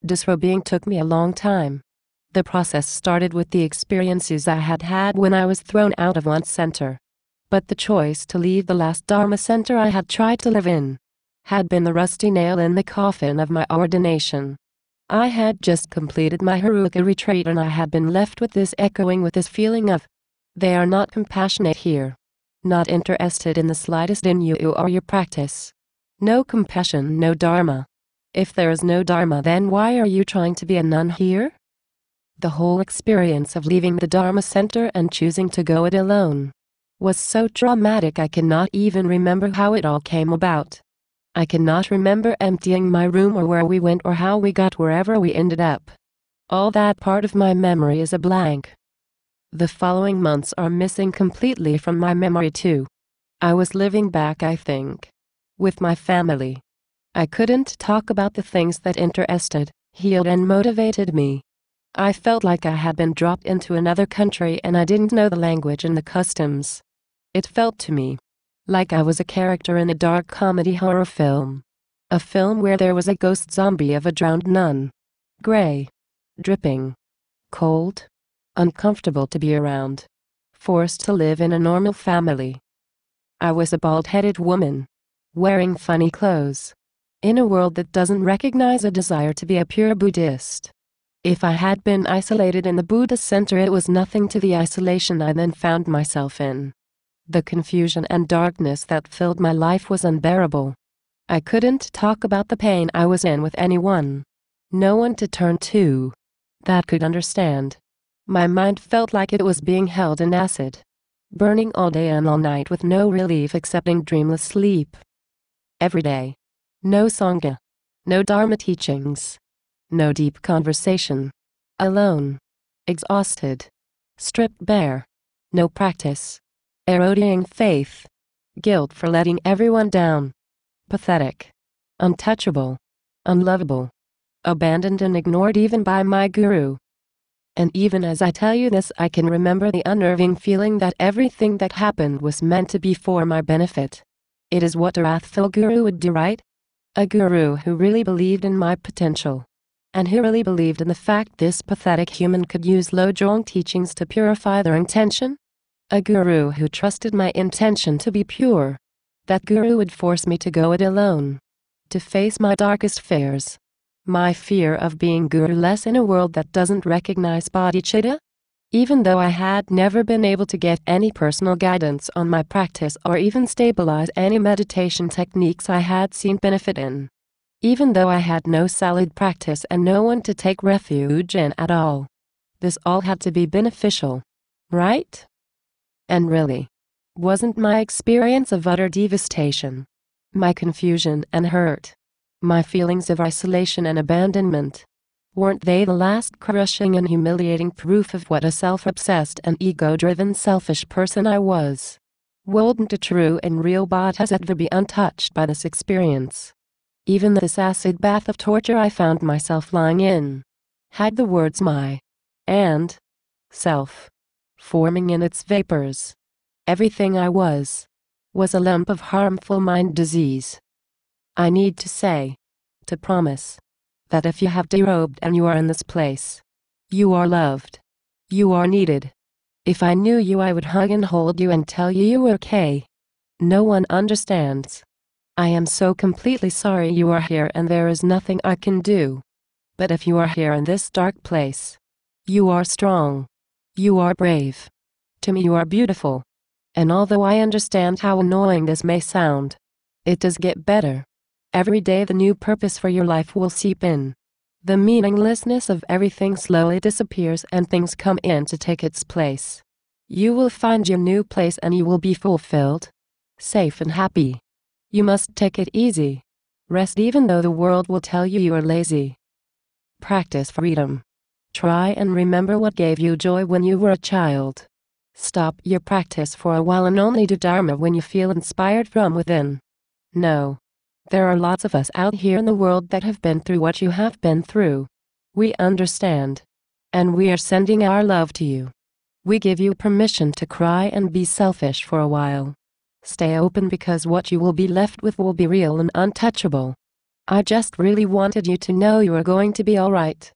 Disrobing took me a long time. The process started with the experiences I had had when I was thrown out of one center. But the choice to leave the last Dharma center I had tried to live in had been the rusty nail in the coffin of my ordination. I had just completed my Haruka retreat and I had been left with this feeling of, they are not compassionate here. Not interested in the slightest in you or your practice. No compassion, no Dharma. If there is no Dharma, then why are you trying to be a nun here? The whole experience of leaving the Dharma center and choosing to go it alone was so traumatic I cannot even remember how it all came about. I cannot remember emptying my room or where we went or how we got wherever we ended up. All that part of my memory is a blank. The following months are missing completely from my memory too. I was living back, I think, with my family. I couldn't talk about the things that interested, healed and motivated me. I felt like I had been dropped into another country and I didn't know the language and the customs. It felt to me like I was a character in a dark comedy horror film. A film where there was a ghost zombie of a drowned nun. Gray. Dripping. Cold. Uncomfortable to be around. Forced to live in a normal family. I was a bald-headed woman. Wearing funny clothes. In a world that doesn't recognize a desire to be a pure Buddhist. If I had been isolated in the Buddha center, it was nothing to the isolation I then found myself in. The confusion and darkness that filled my life was unbearable. I couldn't talk about the pain I was in with anyone. No one to turn to that could understand. My mind felt like it was being held in acid, burning all day and all night with no relief except dreamless sleep. Every day. No Sangha. No Dharma teachings. No deep conversation. Alone. Exhausted. Stripped bare. No practice. Eroding faith. Guilt for letting everyone down. Pathetic. Untouchable. Unlovable. Abandoned and ignored even by my guru. And even as I tell you this, I can remember the unnerving feeling that everything that happened was meant to be for my benefit. It is what a wrathful guru would do, right? A guru who really believed in my potential. And who really believed in the fact this pathetic human could use Lojong teachings to purify their intention. A guru who trusted my intention to be pure. That guru would force me to go it alone. To face my darkest fears. My fear of being guru-less in a world that doesn't recognize bodhicitta. Even though I had never been able to get any personal guidance on my practice or even stabilize any meditation techniques I had seen benefit in. Even though I had no solid practice and no one to take refuge in at all. This all had to be beneficial, right? And really, wasn't my experience of utter devastation, my confusion and hurt, my feelings of isolation and abandonment, weren't they the last crushing and humiliating proof of what a self-obsessed and ego-driven selfish person I was? Wouldn't a true and real bodhisattva be untouched by this experience? Even this acid bath of torture I found myself lying in had the words my and self forming in its vapors. Everything I was a lump of harmful mind disease. I need to say, to promise, that if you have derobed and you are in this place, you are loved. You are needed. If I knew you, I would hug and hold you and tell you you were okay. No one understands. I am so completely sorry you are here and there is nothing I can do. But if you are here in this dark place, you are strong. You are brave. To me you are beautiful. And although I understand how annoying this may sound, it does get better. Every day the new purpose for your life will seep in. The meaninglessness of everything slowly disappears and things come in to take its place. You will find your new place and you will be fulfilled, safe and happy. You must take it easy. Rest even though the world will tell you you are lazy. Practice freedom. Try and remember what gave you joy when you were a child. Stop your practice for a while and only do Dharma when you feel inspired from within. No. There are lots of us out here in the world that have been through what you have been through. We understand. And we are sending our love to you. We give you permission to cry and be selfish for a while. Stay open because what you will be left with will be real and untouchable. I just really wanted you to know you were going to be alright.